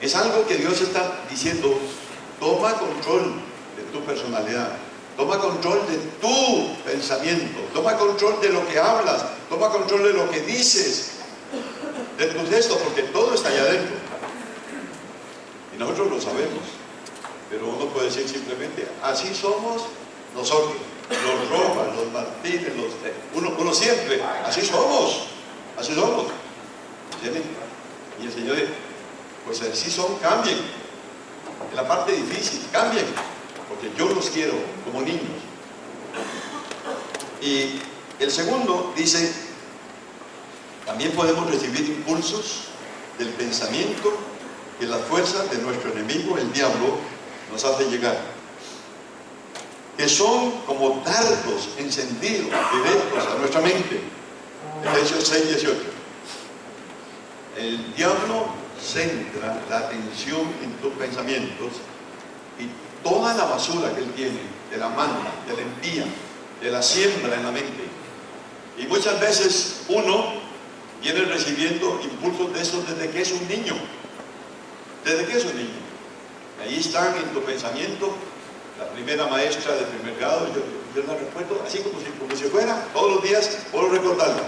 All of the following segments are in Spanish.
Es algo que Dios está diciendo: toma control de tu personalidad, toma control de tu pensamiento, toma control de lo que hablas, toma control de lo que dices, de tus gestos, porque todo está allá adentro. Y nosotros lo sabemos, pero uno puede decir simplemente: así somos nosotros, los Rojas, los Martínez, uno siempre, así somos, ¿entienden? Y el Señor dice: pues así son, cambien. En la parte difícil, cambien, porque yo los quiero como niños. Y el segundo dice: también podemos recibir impulsos del pensamiento que las fuerzas de nuestro enemigo, el diablo, nos hace llegar, que son como dardos encendidos directos a nuestra mente. Efesios 6:18. El diablo centra la atención en tus pensamientos, y toda la basura que él tiene, te la manda, te la envía, te la siembra en la mente. Y muchas veces uno viene recibiendo impulsos de esos desde que es un niño. Desde que es un niño. Ahí están en tu pensamiento. La primera maestra del primer grado, yo la recuerdo así como si fuera, todos los días puedo recordarla.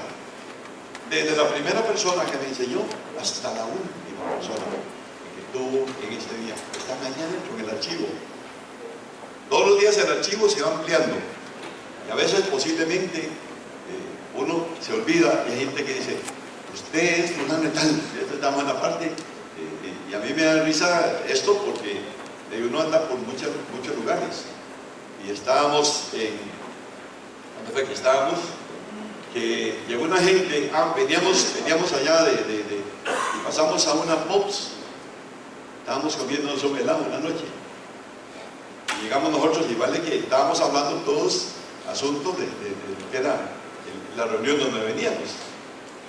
Desde la primera persona que me enseñó hasta la última persona que tuvo en este día. Están allá dentro en el archivo. Todos los días el archivo se va ampliando. Y a veces posiblemente uno se olvida, y hay gente que dice: usted es fulano y tal, esto está en la parte. Y a mí me da risa esto porque uno anda por muchos lugares. Y estábamos ¿dónde fue que estábamos? Que llegó una gente, veníamos allá y pasamos a una Pops. Estábamos comiéndonos un helado en la noche. Y llegamos nosotros, y vale que estábamos hablando todos asuntos de lo que era la reunión donde veníamos.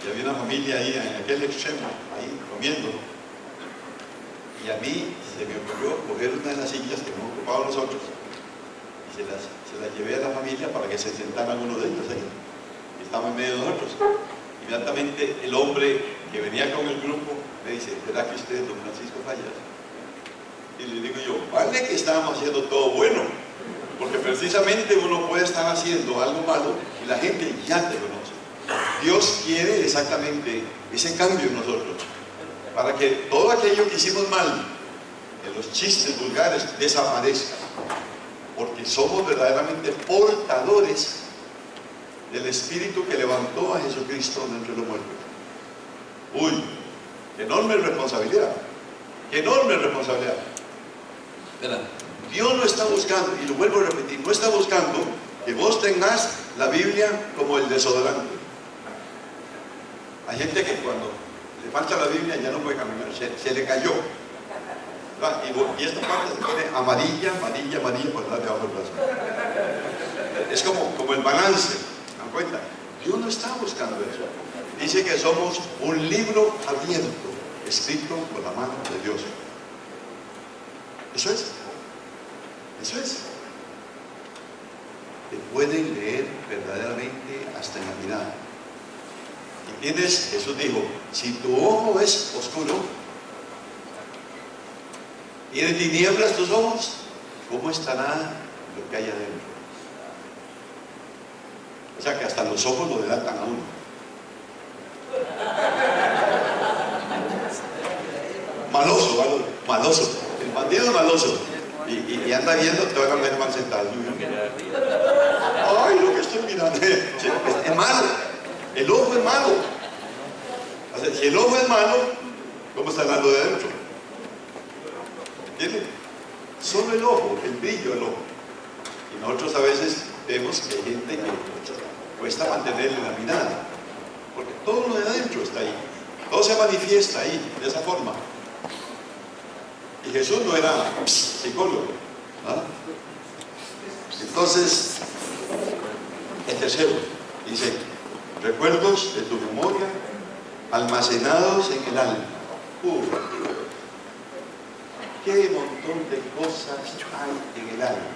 Y había una familia ahí en aquel extremo, ahí comiendo. Y a mí se me ocurrió coger una de las sillas que hemos ocupado nosotros y se las llevé a la familia para que se sentaran uno de ellos ahí. Y estaba en medio de nosotros. Inmediatamente el hombre que venía con el grupo me dice: ¿será que usted es don Francisco Fallas? Y le digo yo: vale que estábamos haciendo todo bueno, porque precisamente uno puede estar haciendo algo malo y la gente ya te conoce. Dios quiere exactamente ese cambio en nosotros, para que todo aquello que hicimos mal, en los chistes vulgares, desaparezca, porque somos verdaderamente portadores del Espíritu que levantó a Jesucristo de entre los muertos. Uy, qué enorme responsabilidad, qué enorme responsabilidad. ¿Verdad? Dios no está buscando, y lo vuelvo a repetir, no está buscando que vos tengas la Biblia como el desodorante. Hay gente que cuando le falta la Biblia ya no puede caminar, se le cayó. Y esta parte se pone amarilla, amarilla, amarilla por debajo del brazo. Es como el balance, ¿se dan cuenta? Dios no está buscando eso. Dice que somos un libro abierto, escrito por la mano de Dios. Eso es. Eso es. Te pueden leer verdaderamente hasta en la mirada. Jesús dijo: si tu ojo es oscuro, tiene tinieblas tus ojos, ¿cómo estará lo que hay adentro? O sea que hasta los ojos lo delatan a uno. Maloso. El bandido es maloso. Y anda viendo toda la vez mal sentado. Ay, lo que estoy mirando. Es malo. El ojo es malo. O sea, si el ojo es malo, ¿cómo estará lo de adentro? ¿Entienden? Solo el ojo, el brillo del ojo. Y nosotros a veces vemos que hay gente que cuesta mantenerle la mirada, porque todo lo de adentro está ahí. Todo se manifiesta ahí, de esa forma. Y Jesús no era psicólogo, ¿no? Entonces, el tercero dice: recuerdos de tu memoria almacenados en el alma. Qué montón de cosas hay en el alma.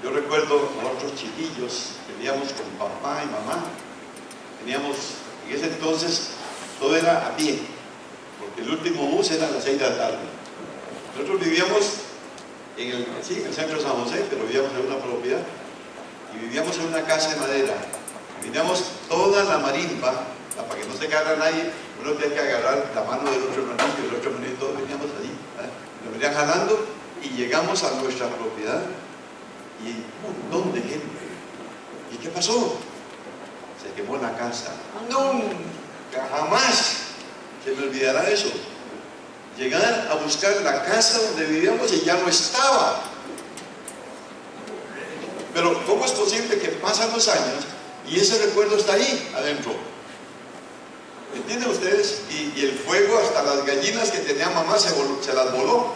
Yo recuerdo a otros chiquillos, veníamos con papá y mamá, teníamos, en ese entonces todo era a pie, porque el último bus era a las 6 de la tarde. Nosotros vivíamos en el centro de San José, pero vivíamos en una propiedad y vivíamos en una casa de madera. Vivíamos toda la marimba, para que no se caiga nadie, uno tenía que agarrar la mano del otro hermanito y el otro hermanito, todos veníamos allí, nos venían jalando y llegamos a nuestra propiedad y un montón de gente. ¿Y qué pasó? Se quemó la casa. Nunca, jamás se me olvidará eso. Llegar a buscar la casa donde vivíamos y ya no estaba. Pero ¿cómo es posible que pasan los años y ese recuerdo está ahí adentro? ¿Entienden ustedes? Y el fuego, hasta las gallinas que tenía mamá se las voló.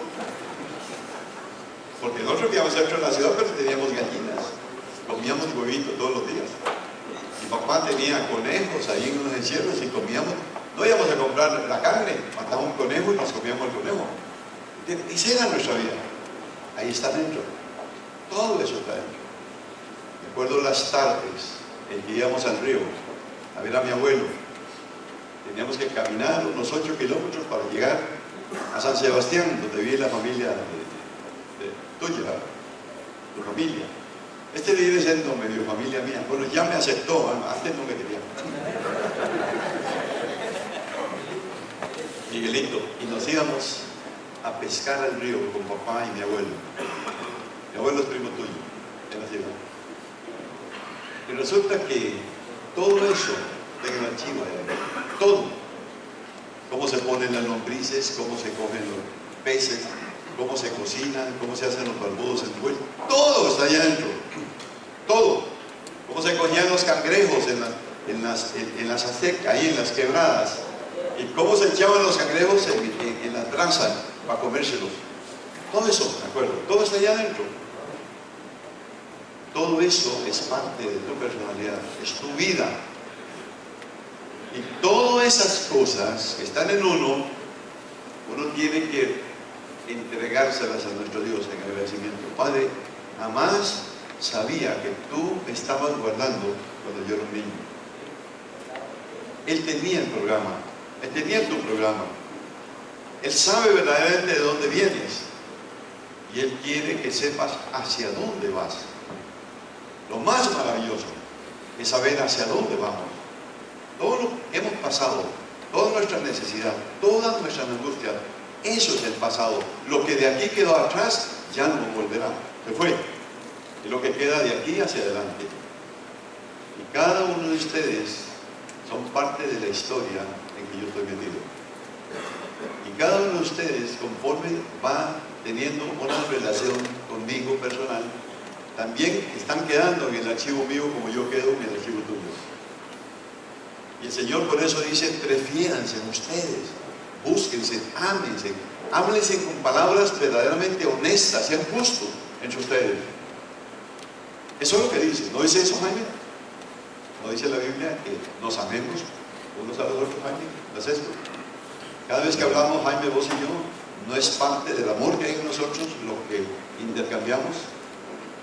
Porque nosotros vivíamos dentro de la ciudad, pero teníamos gallinas. Comíamos huevitos todos los días. Mi papá tenía conejos ahí en unos encierros y comíamos. No íbamos a comprar la carne, mataba un conejo y nos comíamos el conejo. Esa era nuestra vida. Ahí está dentro. Todo eso está dentro. Recuerdo las tardes en que íbamos al río a ver a mi abuelo. Teníamos que caminar unos 8 kilómetros para llegar a San Sebastián, donde vive la familia tuya, tu familia. Este vive siendo medio familia mía. Bueno, ya me aceptó, antes no me quería. Miguelito, y nos íbamos a pescar al río con papá y mi abuelo. Mi abuelo es primo tuyo, en la ciudad. Y resulta que todo eso tengo el archivo, todo. Cómo se ponen las lombrices, cómo se cogen los peces, cómo se cocinan, cómo se hacen los barbudos en vuelta. Todo está allá adentro. Todo. Cómo se cogían los cangrejos en las acecas, ahí en las quebradas. Y cómo se echaban los cangrejos en las brasas para comérselos. Todo eso, me acuerdo. Todo está allá adentro. Todo eso es parte de tu personalidad, es tu vida. Y todas esas cosas que están en uno tiene que entregárselas a nuestro Dios en agradecimiento. Padre, jamás sabía que tú me estabas guardando cuando yo era un niño. Él tenía el programa, Él tenía tu programa. Él sabe verdaderamente de dónde vienes y Él quiere que sepas hacia dónde vas. Lo más maravilloso es saber hacia dónde vamos. Todo lo que hemos pasado, toda nuestra necesidad, todas nuestras angustias, eso es el pasado. Lo que de aquí quedó atrás ya no volverá, se fue. Y lo que queda de aquí hacia adelante. Y cada uno de ustedes son parte de la historia en que yo estoy metido. Y cada uno de ustedes, conforme va teniendo una relación conmigo personal, también están quedando en el archivo mío como yo quedo en el archivo tuyo. Y el Señor por eso dice, prefiéranse ustedes, búsquense, ámense, háblense con palabras verdaderamente honestas, sean justos entre ustedes. Eso es lo que dice. ¿No dice eso, Jaime? ¿No dice la Biblia que nos amemos unos a los otros, Jaime? ¿No es esto? Cada vez que hablamos, Jaime, vos y yo, ¿no es parte del amor que hay en nosotros lo que intercambiamos?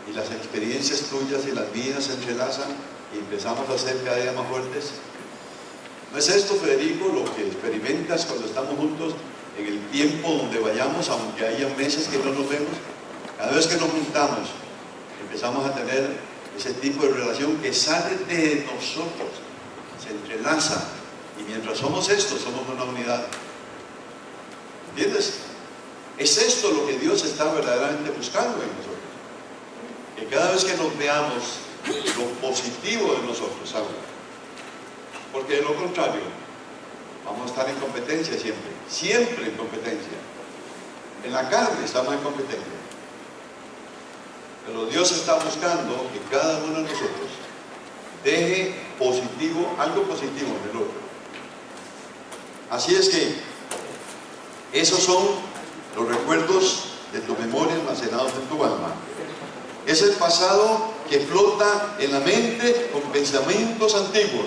Y las experiencias tuyas y las mías se entrelazan y empezamos a ser cada día más fuertes. ¿No es esto, Federico, lo que experimentas cuando estamos juntos en el tiempo donde vayamos, aunque haya meses que no nos vemos? Cada vez que nos juntamos, empezamos a tener ese tipo de relación que sale de nosotros, se entrelaza, y mientras somos esto, somos una unidad. ¿Entiendes? Es esto lo que Dios está verdaderamente buscando en nosotros. Que cada vez que nos veamos, lo positivo de nosotros salga. Porque de lo contrario, vamos a estar en competencia siempre, siempre en competencia. En la carne estamos en competencia. Pero Dios está buscando que cada uno de nosotros deje positivo, algo positivo en el otro. Así es que esos son los recuerdos de tu memoria almacenados en tu alma. Es el pasado que flota en la mente con pensamientos antiguos.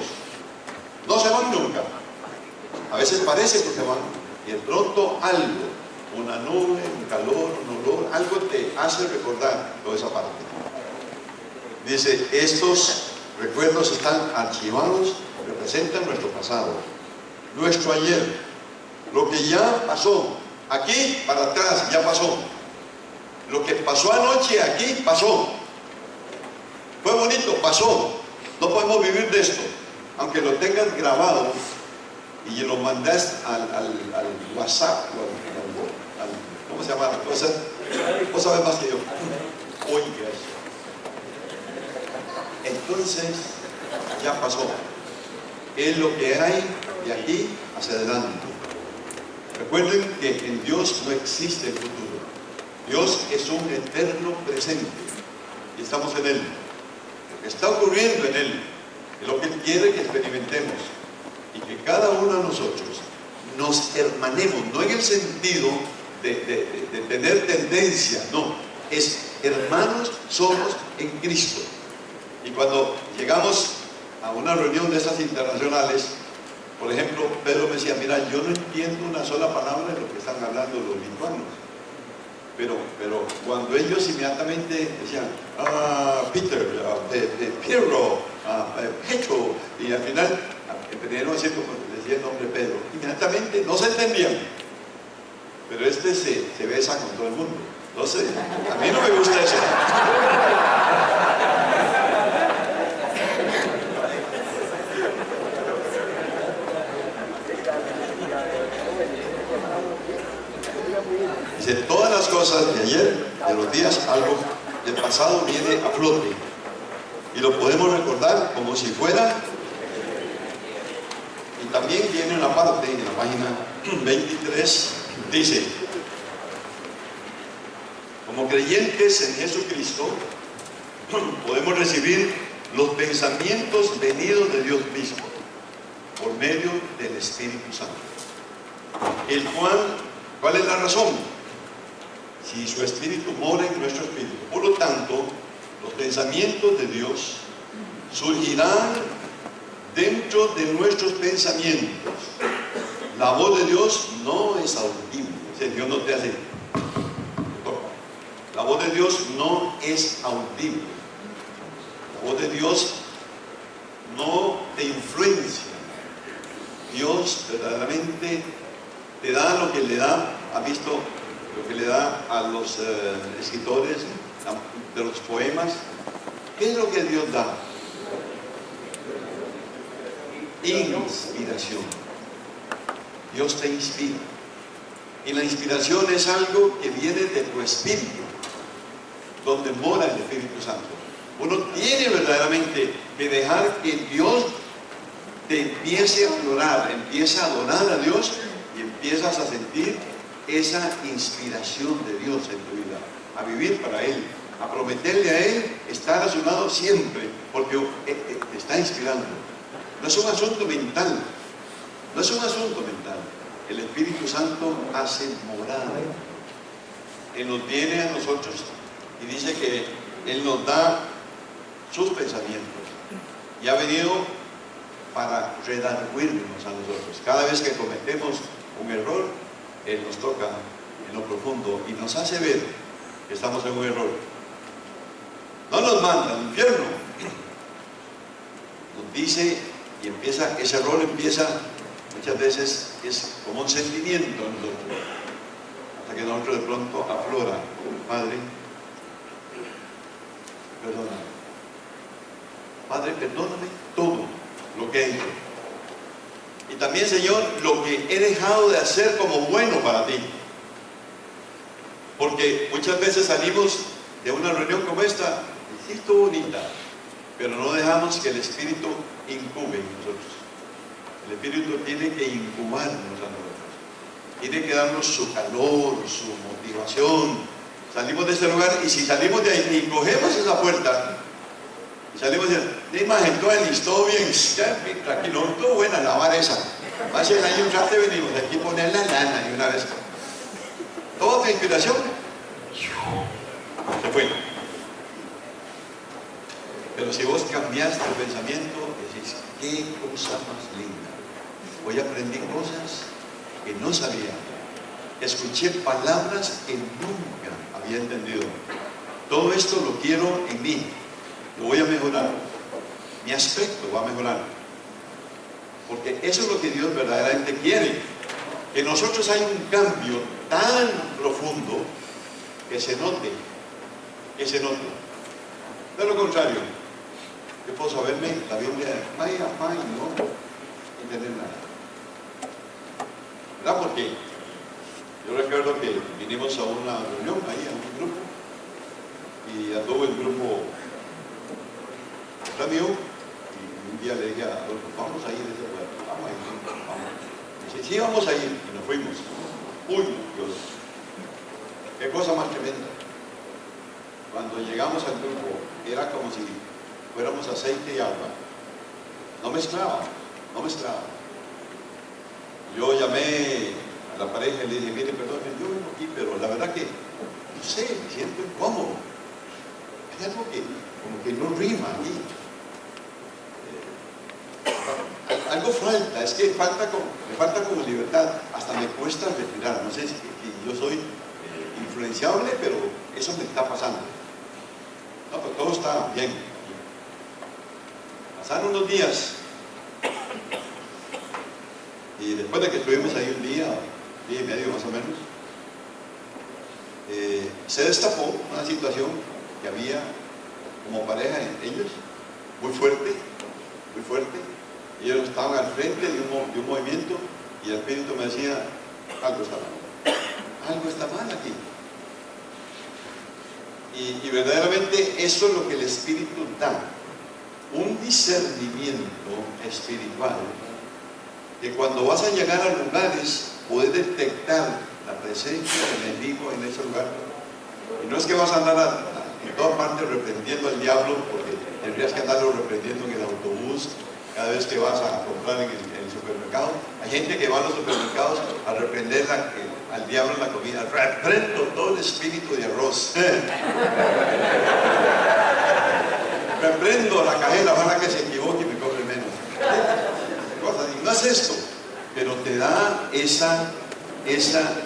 No se van nunca. A veces parece que se van. Y de pronto algo, una nube, un calor, un olor, algo te hace recordar toda esa parte. Dice, estos recuerdos están archivados, representan nuestro pasado, nuestro ayer. Lo que ya pasó, aquí para atrás, ya pasó. Lo que pasó anoche aquí, pasó. Fue bonito, pasó. No podemos vivir de esto. Aunque lo tengas grabado y lo mandas al WhatsApp, ¿cómo se llama la cosa? Vos sabés más que yo. Oiga eso. Entonces, ya pasó. Es lo que hay de aquí hacia adelante. Recuerden que en Dios no existe el futuro. Dios es un eterno presente y estamos en Él. Lo que está ocurriendo en Él es lo que Él quiere que experimentemos y que cada uno de nosotros nos hermanemos, no en el sentido de tener tendencia, no, es hermanos somos en Cristo. Y cuando llegamos a una reunión de esas internacionales, por ejemplo, Pedro me decía, mira, yo no entiendo una sola palabra de lo que están hablando los lituanos. Pero cuando ellos inmediatamente decían, Peter, Piero, Petro, y al final empezaron a decir como decía el nombre Pedro, inmediatamente no se entendían. Pero este se besa con todo el mundo. Entonces, a mí no me gusta eso. Dice, todas las cosas de ayer, de los días, algo del pasado viene a flote. Y lo podemos recordar como si fuera. Y también viene una parte en la página 23, dice, como creyentes en Jesucristo, podemos recibir los pensamientos venidos de Dios mismo, por medio del Espíritu Santo. El cual, ¿cuál es la razón? Si su Espíritu mora en nuestro Espíritu. Por lo tanto, los pensamientos de Dios surgirán dentro de nuestros pensamientos. La voz de Dios no es audible. O sea, Dios no te hace. La voz de Dios no es audible. La voz de Dios no te influencia. Dios verdaderamente te da lo que le da. ¿Ha visto lo que le da a los escritores de los poemas? ¿Qué es lo que Dios da? Inspiración. Dios te inspira. Y la inspiración es algo que viene de tu espíritu, donde mora el Espíritu Santo. Uno tiene verdaderamente que dejar que Dios te empiece a aflorar, empieza a adorar a Dios y empiezas a sentir esa inspiración de Dios en tu vida, a vivir para Él, a prometerle a Él estar a su lado siempre, porque te está inspirando. No es un asunto mental, no es un asunto mental. El Espíritu Santo hace morada. Él nos viene a nosotros y dice que Él nos da sus pensamientos y ha venido para redarguirnos a nosotros. Cada vez que cometemos un error, Él nos toca en lo profundo y nos hace ver que estamos en un error. No nos manda al infierno, nos dice, y empieza, ese error empieza, muchas veces es como un sentimiento en nosotros, hasta que nosotros de pronto aflora, Padre, perdóname. Padre, perdóname todo lo que he hecho. Y también, Señor, lo que he dejado de hacer como bueno para ti. Porque muchas veces salimos de una reunión como esta, y sí estuvo bonita, pero no dejamos que el Espíritu incube en nosotros. El Espíritu tiene que incubarnos a nosotros. Tiene que darnos su calor, su motivación. Salimos de este lugar y si salimos de ahí y cogemos esa puerta, y salimos de imagen, todo listo bien, ya, tranquilo, todo buena, lavar esa. Va a ser ahí un rato y venimos aquí a poner la lana y una vez. Toda tu inspiración se fue. Pero si vos cambiaste el pensamiento, decís, qué cosa más linda. Hoy aprendí cosas que no sabía. Escuché palabras que nunca había entendido. Todo esto lo quiero en mí. Lo voy a mejorar. Mi aspecto va a mejorar. Porque eso es lo que Dios verdaderamente quiere. que en nosotros hay un cambio tan profundo que se note, De lo contrario, yo puedo saberme la Biblia y no entender nada. ¿Verdad? Porque yo recuerdo que vinimos a una reunión ahí, a un grupo, y anduvo el grupo mío, y un día le dije a Adolfo, vamos a ir a ese lugar, vamos. Y dice, sí, vamos a ir, y nos fuimos. Uy, Dios, qué cosa más tremenda. Cuando llegamos al grupo, era como si fuéramos aceite y agua. No mezclaba. Yo llamé a la pareja y le dije, mire, perdón, yo vengo aquí, pero la verdad que, no sé, me siento incómodo. Hay algo que como que no rima aquí. Algo falta, es que me falta como libertad, hasta me cuesta respirar. No sé si yo soy influenciable, pero eso me está pasando. No, pero todo está bien. Pasaron unos días, y después de que estuvimos ahí un día y medio más o menos, se destapó una situación que había como pareja entre ellos, muy fuerte. Y ellos estaban al frente de un movimiento, y el Espíritu me decía, algo está mal aquí. Y verdaderamente eso es lo que el Espíritu da, un discernimiento espiritual, que cuando vas a llegar a lugares puedes detectar la presencia del enemigo en ese lugar. Y no es que vas a andar en todas partes reprendiendo al diablo, porque tendrías que andarlo reprendiendo en el autobús, cada vez que vas a comprar en el supermercado. Hay gente que va a los supermercados a reprender al diablo en la comida. Reprendo todo el espíritu de arroz. Reprendo a la cajera, ojalá que se equivoque y me cobre menos. Y no es esto, pero te da ese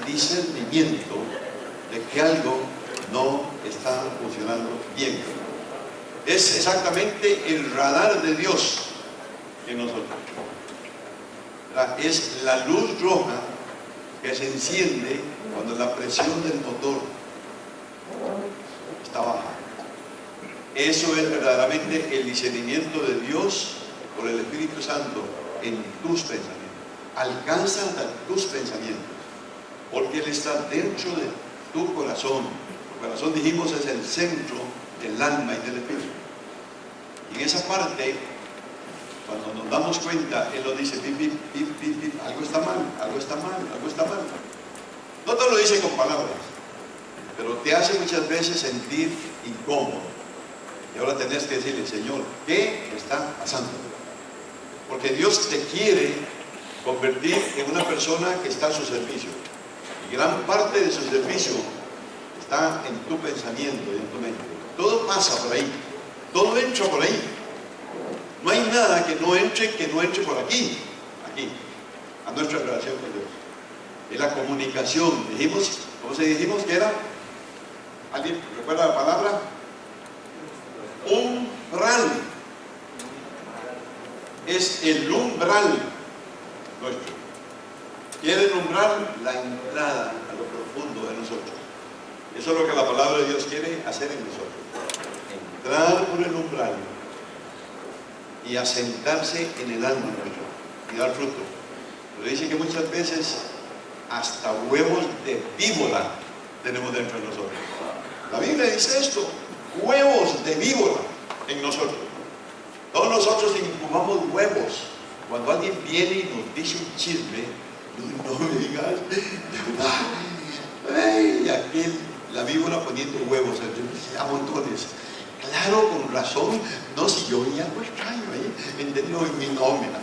discernimiento de que algo no está funcionando bien. Es exactamente el radar de Dios en nosotros. Es la luz roja que se enciende cuando la presión del motor está baja. Eso es verdaderamente el discernimiento de Dios por el Espíritu Santo en tus pensamientos. Alcanza tus pensamientos, porque Él está dentro de tu corazón. El corazón, dijimos, es el centro del alma y del espíritu. Y en esa parte, cuando nos damos cuenta, Él nos dice, algo está mal. No te lo dice con palabras, pero te hace muchas veces sentir incómodo. Y ahora tenés que decirle, Señor, ¿qué está pasando? Porque Dios te quiere convertir en una persona que está a su servicio. Y gran parte de su servicio está en tu pensamiento y en tu mente. Todo pasa por ahí. Todo entra por ahí. No hay nada que no entre por aquí, a nuestra relación con Dios. Es la comunicación. Dijimos, ¿cómo se dijimos que era? ¿Alguien recuerda la palabra? Umbral. Es el umbral nuestro. Quiere umbral la entrada a lo profundo de nosotros. Eso es lo que la palabra de Dios quiere hacer en nosotros. Entrar por el umbral y asentarse en el alma nuestro y dar fruto. Pero dice que muchas veces hasta huevos de víbora tenemos dentro de nosotros. La Biblia dice esto, huevos de víbora en nosotros. Todos nosotros incubamos huevos. Cuando alguien viene y nos dice un chisme, no me digas, ay, aquel, la víbora poniendo huevos a montones. Claro, con razón, no, si yo vi algo extraño ahí,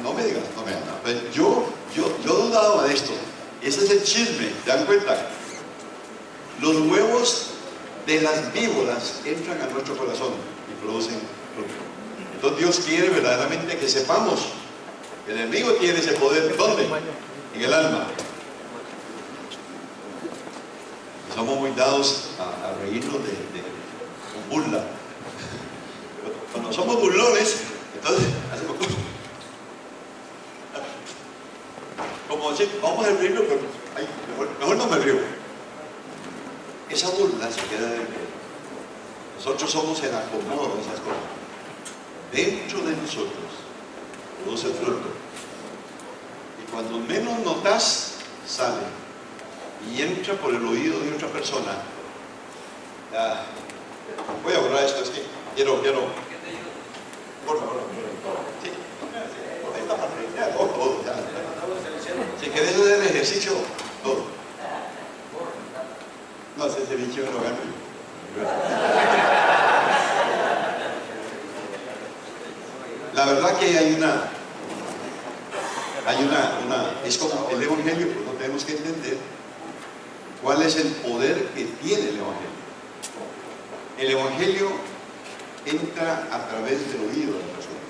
no me digas, yo dudaba de esto. Ese es el chisme, ¿te dan cuenta? Los huevos de las víboras entran a nuestro corazón y producen fruto. Entonces Dios quiere verdaderamente que sepamos que el enemigo tiene ese poder. ¿Dónde? En el alma. Somos muy dados a reírnos con burla. Cuando somos burlones, entonces hacemos cosas. Como decir, vamos a reírnos, pero mejor no me río. Esa burla se queda dentro. Nosotros somos el acomodo de esas cosas. Dentro de nosotros produce fruto. Y cuando menos notas, sale y entra por el oído de otra persona. Voy a borrar esto, es que quiero. Por favor. Sí. Ahí está, ya, todo, ya. Si querés hacer el ejercicio, todo. No sé, ese bicho lo gano yo. La verdad que hay una es como el Evangelio, pues no tenemos que entender cuál es el poder que tiene el Evangelio. El Evangelio entra a través del oído de la persona.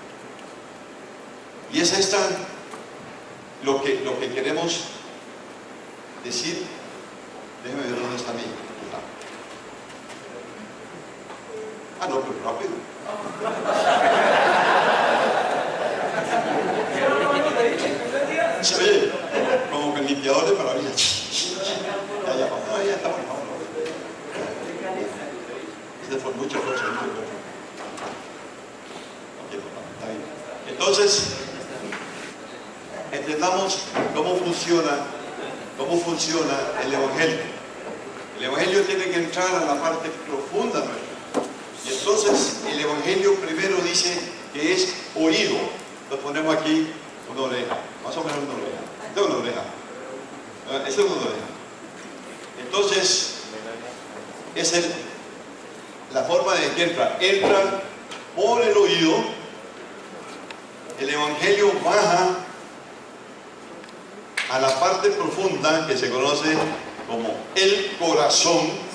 Y es esta lo que queremos decir. Déjeme ver dónde está mi. No, pero rápido. Oye, como que el limpiador de maravilla. Ya está, por favor. Ese fue muchas cosas. Está bien. Entonces, entendamos cómo funciona el Evangelio. El Evangelio tiene que entrar a la parte profunda nuestra. Y entonces el Evangelio primero dice que es oído. Lo ponemos aquí una oreja, más o menos una oreja. Esta es una oreja. Esta es una oreja. Entonces, es la forma de que entra por el oído. El Evangelio baja a la parte profunda que se conoce como el corazón.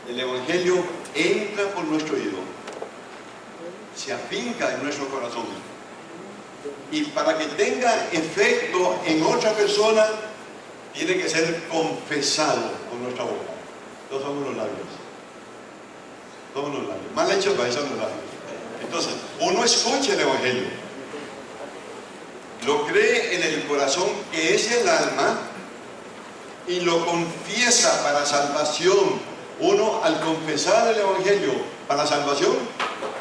El Evangelio entra por nuestro oído, se afinca en nuestro corazón, y para que tenga efecto en otra persona tiene que ser confesado con nuestra boca. Todos somos los labios, mal hechos para eso los labios. Entonces uno escucha el Evangelio, lo cree en el corazón, que es el alma, y lo confiesa para salvación. Uno, al confesar el Evangelio para salvación,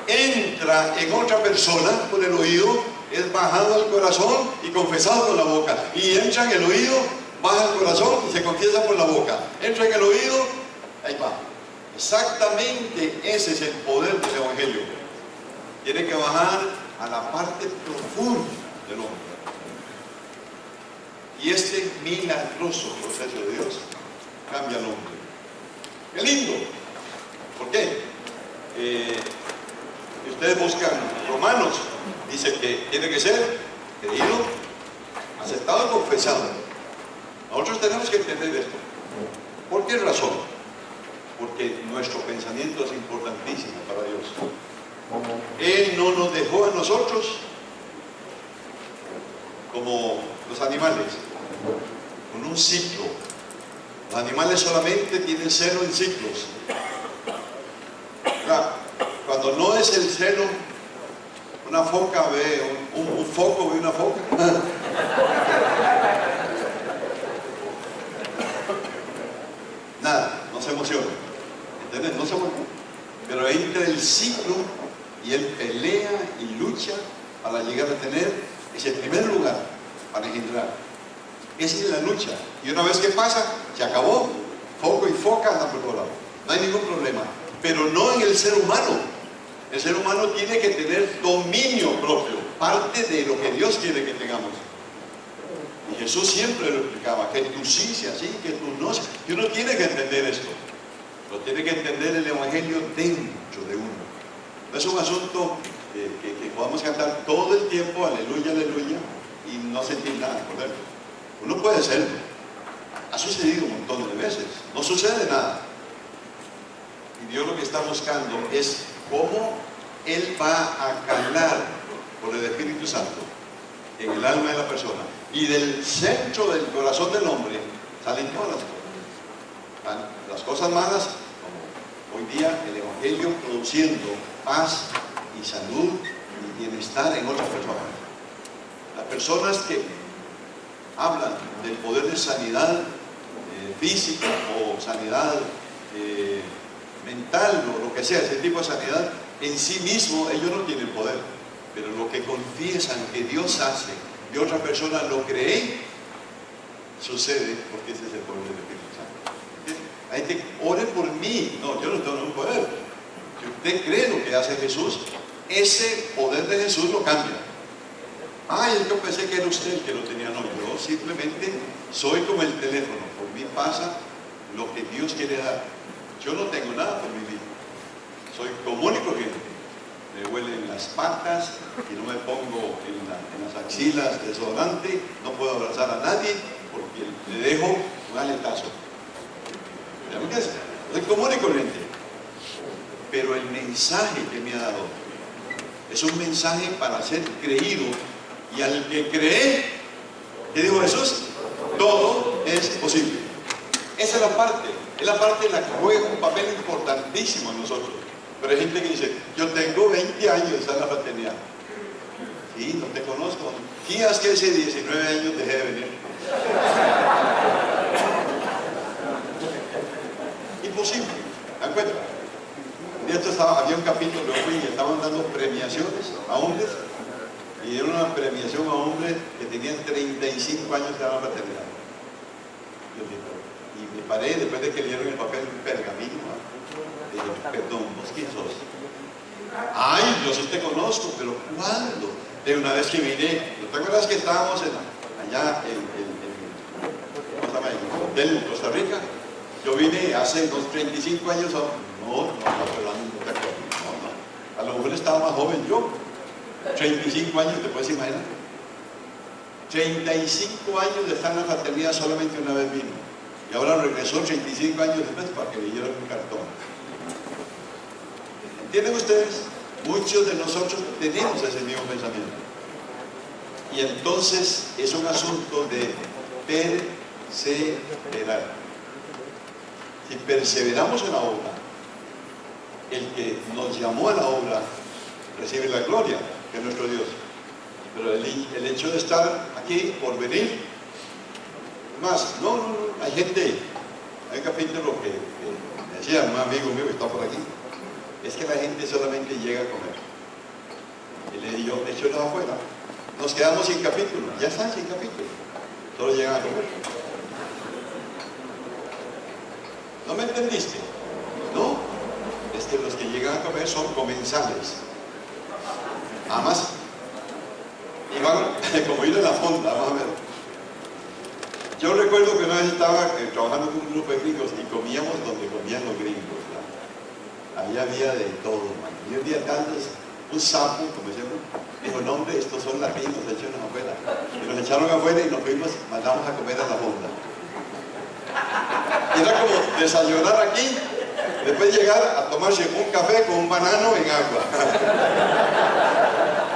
entra en otra persona por el oído, es bajado al corazón y confesado con la boca. Y entra en el oído, baja al corazón y se confiesa por la boca. Entra en el oído, ahí va. Exactamente ese es el poder del Evangelio. Tiene que bajar a la parte profunda del hombre. Y este milagroso proceso de Dios cambia al hombre. ¡Qué lindo! ¿Por qué? Si ustedes buscan Romanos, dice que tiene que ser creído, aceptado y confesado. Nosotros tenemos que entender esto. ¿Por qué razón? Porque nuestro pensamiento es importantísimo para Dios. Él no nos dejó a nosotros como los animales, con un ciclo. Los animales solamente tienen seno en ciclos. Cuando no es el seno, una foca ve, un foco ve una foca. Nada, no se emociona. ¿Entiendes? No se emociona. Pero entre el ciclo y él pelea y lucha para llegar a tener ese primer lugar para engendrar. Esa es la lucha. Y una vez que pasa, se acabó. Foco y foca andan por todo lado. No hay ningún problema. Pero no en el ser humano. El ser humano tiene que tener dominio propio. Parte de lo que Dios quiere que tengamos. Y Jesús siempre lo explicaba. Que tú sí sea así, que tú no. Y uno tiene que entender esto. Lo tiene que entender el Evangelio dentro de uno. No es un asunto que podamos cantar todo el tiempo, aleluya, aleluya, y no sentir nada por él. Uno puede hacerlo. Ha sucedido un montón de veces. No sucede nada. Y Dios lo que está buscando es cómo Él va a calar por el Espíritu Santo en el alma de la persona. Y del centro del corazón del hombre salen todas las cosas. Las cosas malas, como hoy día el Evangelio produciendo paz y salud y bienestar en otras personas. Las personas que hablan del poder de sanidad física o sanidad mental o lo que sea, ese tipo de sanidad, en sí mismo ellos no tienen poder, pero lo que confiesan que Dios hace y otra persona lo cree, sucede porque ese es el poder del Espíritu Santo. Hay que ore por mí, no, yo no tengo ningún poder. Si usted cree lo que hace Jesús, ese poder de Jesús lo cambia. Ay, yo pensé que era usted el que lo tenía, no, yo simplemente soy como el teléfono, por mí pasa lo que Dios quiere dar. Yo no tengo nada por mi vida, soy común y corriente. Me huelen las patas y no me pongo en las axilas desodorante, no puedo abrazar a nadie porque le dejo un aletazo. Soy común y corriente. Pero el mensaje que me ha dado es un mensaje para ser creído, y al que cree, ¿qué dijo Jesús? Todo es posible. Esa es la parte en la que juega un papel importantísimo en nosotros. Pero hay gente que dice, yo tengo 20 años de estar en la fraternidad. Sí, no te conozco. ¿Quién es que hace 19 años dejé de venir? Imposible. ¿De acuerdo? De esto había un capítulo y estaban dando premiaciones a hombres, y dieron una premiación a hombres que tenían 35 años de la fraternidad. Y me paré después de que le dieron el papel, un pergamino. Dije, perdón, ¿vos quién sos? Ay, yo sí te conozco, pero ¿cuándo? De una vez que vine, ¿no te acuerdas que estábamos allá ¿cómo se llama? En el hotel en Costa Rica? Yo vine hace unos 35 años, no te acuerdas, no. A lo mejor estaba más joven yo, 35 años, ¿te puedes imaginar? 35 años de estar en la fraternidad, solamente una vez vino. Y ahora regresó 35 años después para que le dieran un cartón. ¿Entienden ustedes? Muchos de nosotros tenemos ese mismo pensamiento. Y entonces es un asunto de perseverar. Si perseveramos en la obra, el que nos llamó a la obra recibe la gloria, que es nuestro Dios. Pero el hecho de estar aquí por venir, más, no, hay gente, hay un capítulo que me decía un amigo mío que está por aquí, es que la gente solamente llega a comer. Y le digo, échalo afuera. Nos quedamos sin capítulo, ya están sin capítulo, solo llegan a comer. ¿No me entendiste? No, es que los que llegan a comer son comensales. Además, y van como ir a la fonda, vamos a ver. Yo recuerdo que una vez estaba trabajando con un grupo de gringos y comíamos donde comían los gringos, ¿no? Ahí había de todo, man. Y un día tantos, un sapo, como decíamos, dijo, no hombre, estos son latinos, échenos afuera. Y nos echaron afuera y nos fuimos, mandamos a comer a la fonda. Y era como desayunar aquí, después llegar a tomarse un café con un banano en agua.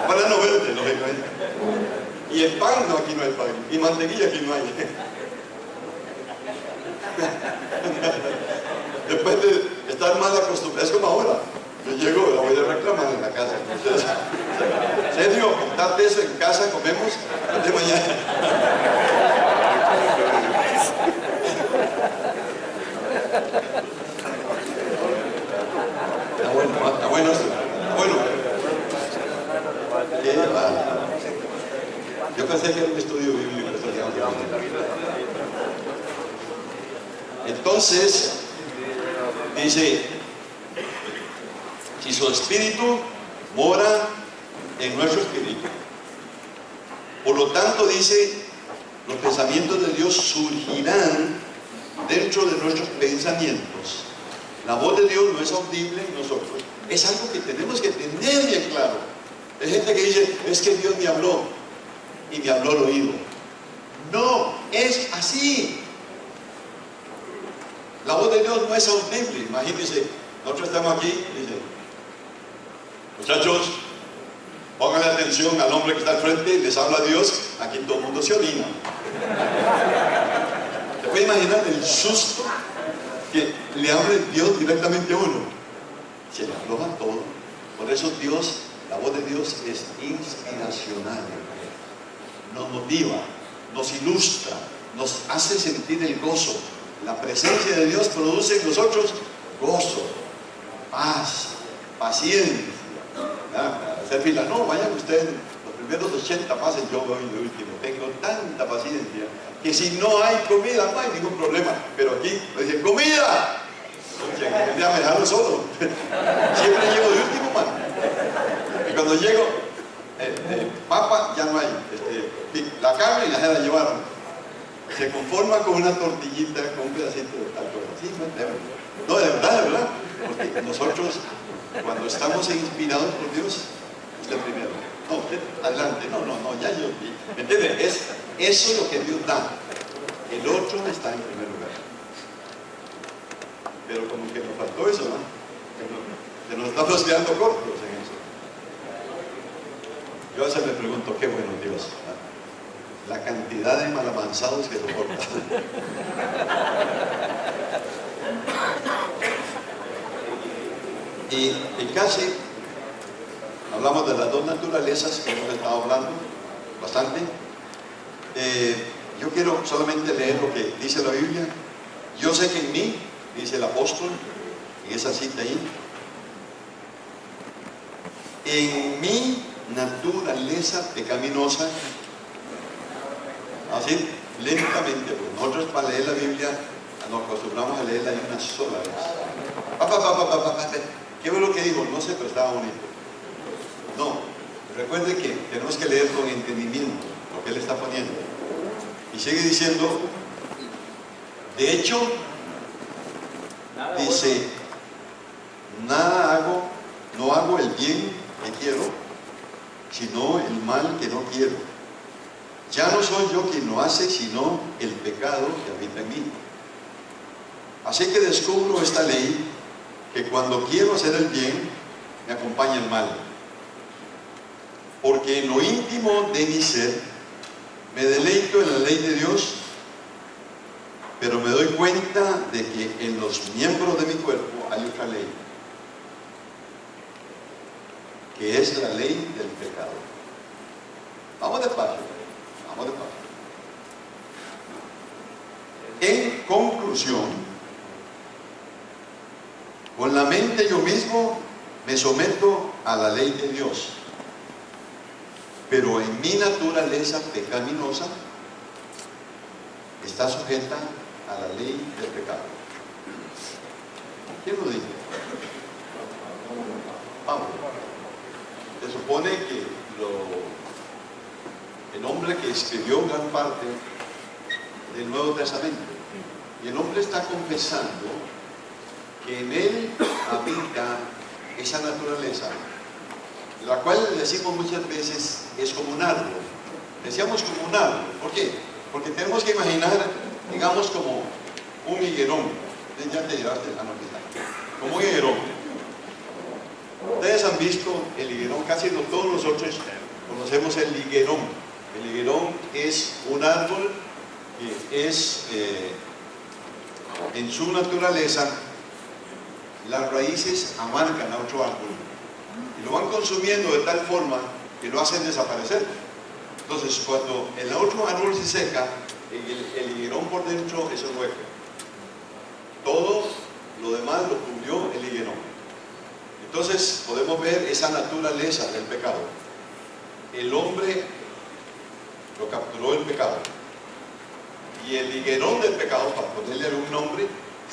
Banano verde, lógicamente. Y el pan, no, aquí no hay pan. Y mantequilla, aquí no hay. Después de estar mal acostumbrado, es como ahora. Yo llego, la voy a reclamar en la casa. Entonces, serio, contarte eso en casa, comemos, de mañana. Está bueno esto. Bueno. Yo pensé que era un estudio bíblico. Entonces, dice, si su espíritu mora en nuestro espíritu, por lo tanto dice, los pensamientos de Dios surgirán dentro de nuestros pensamientos. La voz de Dios no es audible en nosotros, es algo que tenemos que tener bien claro. Hay gente que dice, es que Dios me habló y me habló al oído. No, es así. La voz de Dios no es audible. Imagínense, nosotros estamos aquí y dice, muchachos, pónganle atención al hombre que está al frente, les habla Dios, aquí todo el mundo se orina. ¿Se puede imaginar el susto que le hable Dios directamente a uno? Se le afloja todo. Por eso Dios, la voz de Dios es inspiracional, nos motiva, nos ilustra, nos hace sentir el gozo. La presencia de Dios produce en nosotros gozo, paz, paciencia. Para hacer fila, no, vayan ustedes, los primeros 80 pasen, yo voy de último. Tengo tanta paciencia que si no hay comida, no hay ningún problema. Pero aquí me dicen, ¡comida! Ya me dejaron solo. Siempre llego de último, man. Y cuando llego, papa ya no hay. La carne ya se la llevaron. Se conforma con una tortillita, con un pedacito de tal cosa. Sí, no, de verdad. Porque nosotros, cuando estamos inspirados por Dios, usted primero. No, usted adelante. No, ya yo vi. ¿Me entiende? Eso es lo que Dios da. El otro está en primer lugar. Pero como que nos faltó eso, ¿no? Que nos estamos quedando cortos en eso. Yo a veces me pregunto, qué bueno Dios, ¿no? La cantidad de malavanzados que soporta. Y casi hablamos de las dos naturalezas que hemos estado hablando bastante. Yo quiero solamente leer lo que dice la Biblia. Yo sé que en mí, dice el apóstol, en esa cita ahí, en mi naturaleza pecaminosa, así lentamente, porque nosotros para leer la Biblia nos acostumbramos a leerla ahí una sola vez. ¿Qué fue lo que dijo? No sé, pero estaba bonito. No, recuerde que tenemos que leer con entendimiento lo que él está poniendo. Y sigue diciendo, de hecho, dice, no hago el bien que quiero, sino el mal que no quiero. Ya no soy yo quien lo hace, sino el pecado que habita en mí. Así que descubro esta ley, que cuando quiero hacer el bien, me acompaña el mal. Porque en lo íntimo de mi ser, me deleito en la ley de Dios, pero me doy cuenta de que en los miembros de mi cuerpo hay otra ley, que es la ley del pecado. Vamos despacio. En conclusión, con la mente yo mismo me someto a la ley de Dios, pero en mi naturaleza pecaminosa está sujeta a la ley del pecado. ¿Quién lo dice? Pablo. Se supone que el hombre que escribió gran parte del Nuevo Testamento, y el hombre está confesando que en él habita esa naturaleza, la cual decimos muchas veces es como un árbol. Decíamos como un árbol. ¿Por qué? Porque tenemos que imaginar, digamos, como un higuerón. Ya te llevaste la noticia. Como un higuerón. Ustedes han visto el higuerón, casi no todos nosotros conocemos el higuerón. El higuerón es un árbol que es, en su naturaleza, las raíces amarcan a otro árbol y lo van consumiendo de tal forma que lo hacen desaparecer. Entonces, cuando el otro árbol se seca, el higuerón por dentro es un hueco. Todo lo demás lo cubrió el higuerón. Entonces, podemos ver esa naturaleza del pecado. El hombre lo capturó el pecado. Y el higuerón del pecado, para ponerle algún nombre,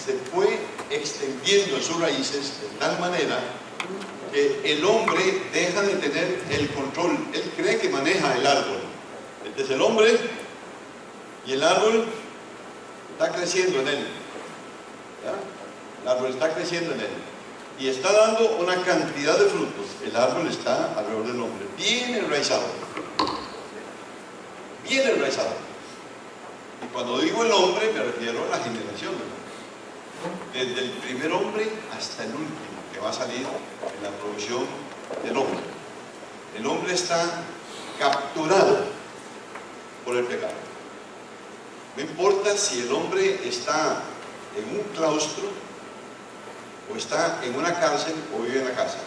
se fue extendiendo en sus raíces de tal manera que el hombre deja de tener el control. Él cree que maneja el árbol. Este es el hombre y el árbol está creciendo en él. ¿Ya? El árbol está creciendo en él y está dando una cantidad de frutos. El árbol está alrededor del hombre, bien enraizado. Bien enraizado. Y cuando digo el hombre me refiero a la generación, desde el primer hombre hasta el último que va a salir en la producción del hombre. El hombre está capturado por el pecado. No importa si el hombre está en un claustro o está en una cárcel o vive en la casa,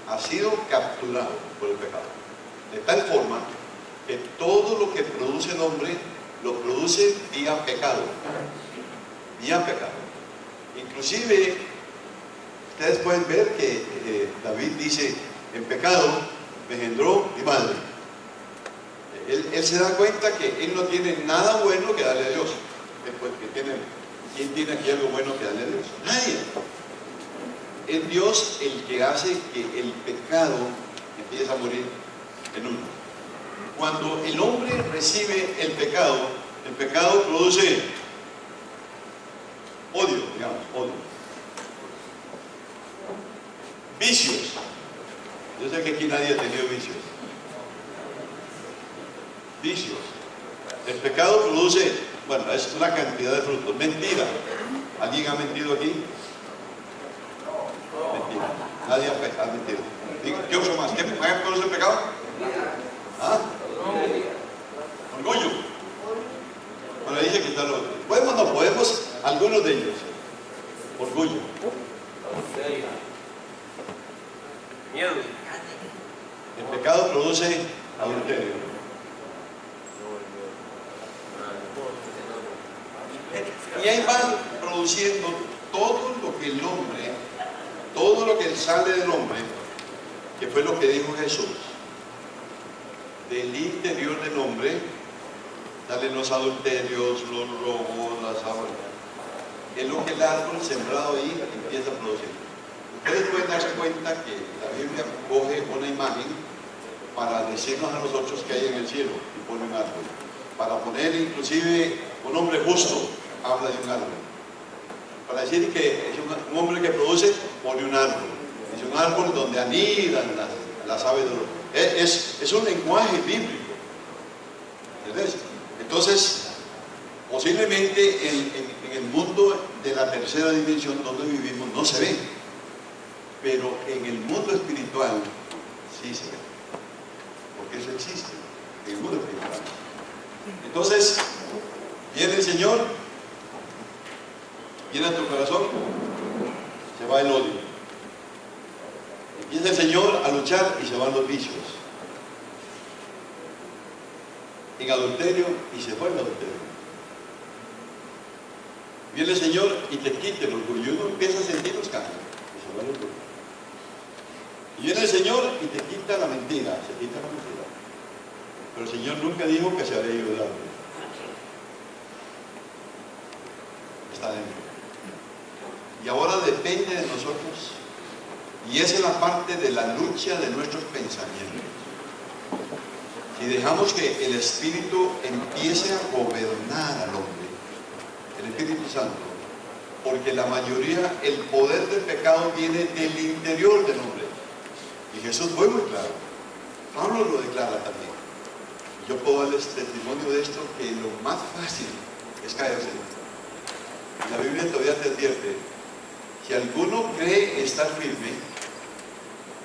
ha sido capturado por el pecado, de tal forma que todo lo que produce el hombre lo produce vía pecado. Vía pecado. Inclusive, ustedes pueden ver que David dice, en pecado me engendró mi madre. Él se da cuenta que él no tiene nada bueno que darle a Dios. ¿Quién tiene aquí algo bueno que darle a Dios? Nadie. Es Dios el que hace que el pecado empiece a morir en uno. Cuando el hombre recibe el pecado produce odio, digamos, odio. Vicios. Yo sé que aquí nadie ha tenido vicios. Vicios. El pecado produce, bueno, es una cantidad de frutos. Mentira. ¿Alguien ha mentido aquí? Mentira. Nadie ha mentido. ¿Qué uso más? ¿Qué produce el pecado? ¿Ah? Orgullo. Bueno, dice que está lo... Podemos, no podemos, algunos de ellos. Orgullo. Miedo. El pecado produce adulterio. Y ahí van produciendo todo lo que el hombre, todo lo que sale del hombre, que fue lo que dijo Jesús. Del interior del hombre salen los adulterios, los robos, las aguas. Es lo que el árbol sembrado ahí empieza a producir. Ustedes pueden darse cuenta que la Biblia coge una imagen para decirnos a nosotros que hay en el cielo y pone un árbol. Para poner inclusive un hombre justo, habla de un árbol. Para decir que es un hombre que produce, pone un árbol. Es un árbol donde anidan las aves de los... Es un lenguaje bíblico. ¿Entendés? Entonces, posiblemente en el mundo de la tercera dimensión donde vivimos no se ve, pero en el mundo espiritual sí se ve, porque eso existe en el mundo espiritual. Entonces, viene el Señor, viene a tu corazón, se va el odio. Empieza el Señor a luchar y se van los vicios. En adulterio y se fue el adulterio. Viene el Señor y te quita el orgullo. Y uno empieza a sentir los cambios y se va el orgullo. Y viene el Señor y te quita la mentira, se quita la mentira. Pero el Señor nunca dijo que se había ido del árbol. Está dentro. Y ahora depende de nosotros. Y esa es la parte de la lucha de nuestros pensamientos. Si dejamos que el Espíritu empiece a gobernar al hombre, el Espíritu Santo, porque la mayoría, el poder del pecado viene del interior del hombre. Y Jesús fue muy claro. Pablo lo declara también. Yo puedo darles testimonio de esto, que lo más fácil es caerse. La Biblia todavía te advierte, si alguno cree estar firme,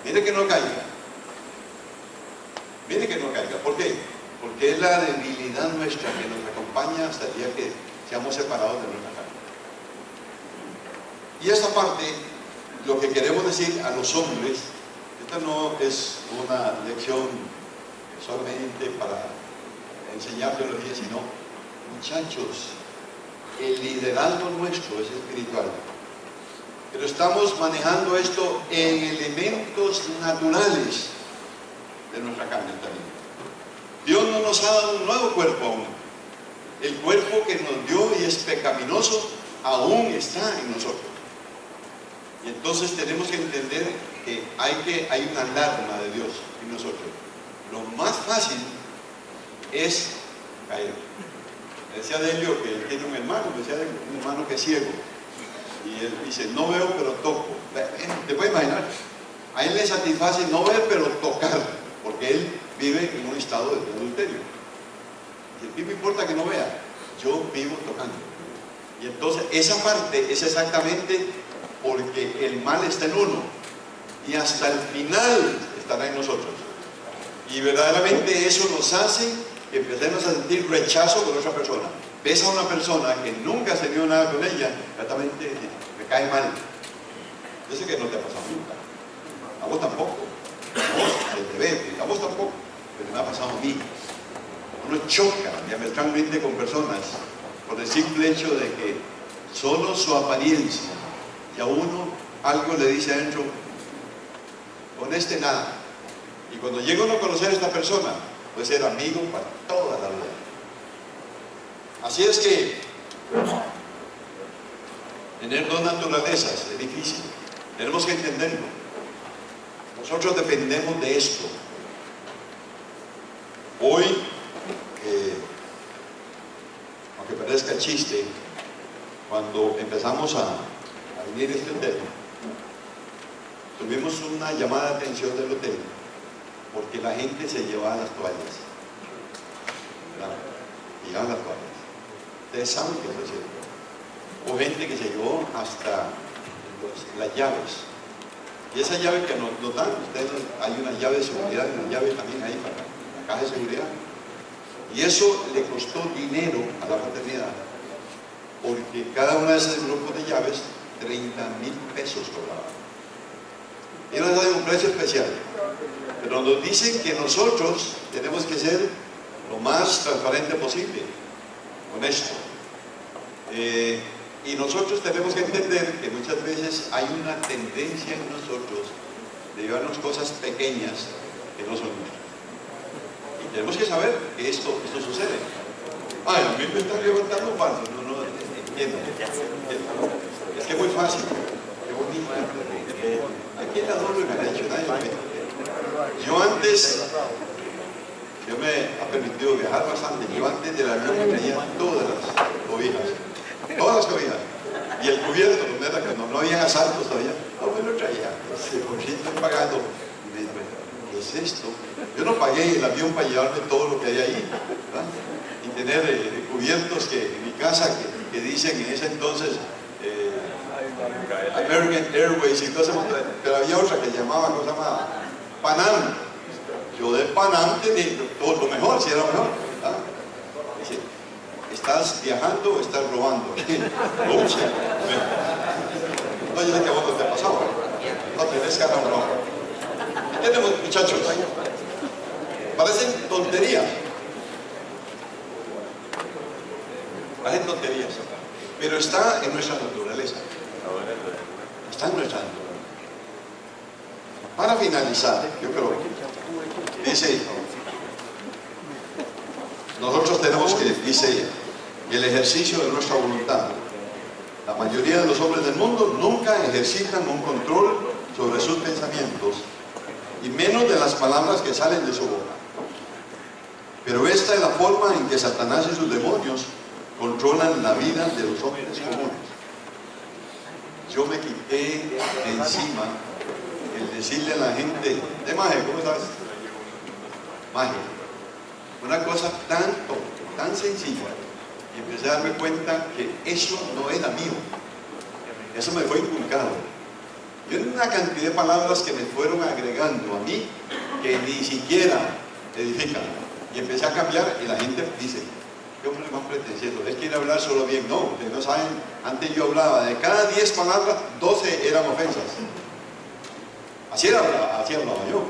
mire que no caiga. Mire que no caiga. ¿Por qué? Porque es la debilidad nuestra que nos acompaña hasta el día que seamos separados de nuestra carne. Y esta parte, lo que queremos decir a los hombres, esta no es una lección solamente para enseñar teología, sino, muchachos, el liderazgo nuestro es espiritual. Pero estamos manejando esto en elementos naturales de nuestra carne también. Dios no nos ha dado un nuevo cuerpo aún. El cuerpo que nos dio y es pecaminoso aún está en nosotros. Y entonces tenemos que entender que hay una alarma de Dios en nosotros. Lo más fácil es caer. Decía Delio que él tiene un hermano que es ciego. Y él dice, no veo pero toco. ¿Te puedes imaginar? A él le satisface no ver pero tocar, porque él vive en un estado de adulterio. Y a mí me importa que no vea, yo vivo tocando. Y entonces esa parte es exactamente porque el mal está en uno. Y hasta el final estará en nosotros. Y verdaderamente eso nos hace que empecemos a sentir rechazo con otra persona. Ves a una persona que nunca has tenido nada con ella, exactamente me cae mal. Yo sé que no te ha pasado nunca. A vos tampoco. A vos se te ve, a vos tampoco. Pero me ha pasado a mí. Uno choca diametralmente con personas por el simple hecho de que solo su apariencia, y a uno algo le dice adentro, con este nada. Y cuando llega uno a conocer a esta persona, puede ser amigo para toda la vida. Así es que tener dos naturalezas es difícil. Tenemos que entenderlo. Nosotros dependemos de esto. Hoy, aunque parezca chiste, cuando empezamos a venir a este hotel, tuvimos una llamada de atención del hotel porque la gente se llevaba las toallas. Llevaban las toallas. Ustedes saben que eso es cierto. O gente que se llevó hasta las llaves. Y esa llave que nos dan, ustedes, hay una llave de seguridad y una llave también ahí para la caja de seguridad. Y eso le costó dinero a la fraternidad, porque cada una de esos grupos de llaves, 30,000 pesos cobraba. Y nos dan un precio especial. Pero nos dicen que nosotros tenemos que ser lo más transparente posible, honesto. Y nosotros tenemos que entender que muchas veces hay una tendencia en nosotros de llevarnos cosas pequeñas que no son nuestras. Y tenemos que saber que esto sucede. Ay, a mí me están levantando falso. No, entiendo. Es que es muy fácil. Qué bonito. Aquí el adorno me ha hecho nadie. Yo antes, Dios me ha permitido viajar bastante. Yo antes del avión me traía todas las cobijas. Todas las cobijas. Y el cubierto, cuando no había asaltos todavía, no me lo traía. Por si estoy pagando. Y me dijo, ¿qué es esto? Yo no pagué el avión para llevarme todo lo que hay ahí, ¿verdad? Y tener cubiertos que en mi casa que dicen en ese entonces American Airways y todo eso, pero había otra que llamaba, ¿cómo se llama? Panam. Yo de Panam tenía todo lo mejor, si era mejor, ¿verdad? Dice, ¿estás viajando o estás robando? No, yo sé que a vos no te ha pasado. No tenés cara o no. ¿Qué tenemos, muchachos? Parecen tonterías. Parecen tonterías. Pero está en nuestra naturaleza. Está en nuestra naturaleza. Para finalizar, yo creo que dice, nosotros tenemos que, dice, el ejercicio de nuestra voluntad. La mayoría de los hombres del mundo nunca ejercitan un control sobre sus pensamientos, y menos de las palabras que salen de su boca. Pero esta es la forma en que Satanás y sus demonios controlan la vida de los hombres comunes. Yo me quité de encima el decirle a la gente, de Maje, ¿cómo estás? Maje. Una cosa tan sencilla, y empecé a darme cuenta que eso no era mío. Eso me fue inculcado. Y una cantidad de palabras que me fueron agregando a mí que ni siquiera edifican. Y empecé a cambiar y la gente dice, qué hombre más pretencioso, él quiere hablar solo bien. No, ustedes no saben, antes yo hablaba, de cada 10 palabras, 12 eran ofensas. Así hablaba yo.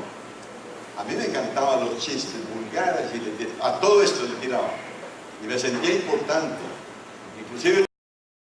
A mí me encantaban los chistes vulgares y a todo esto le tiraba. Y me sentía importante. Inclusive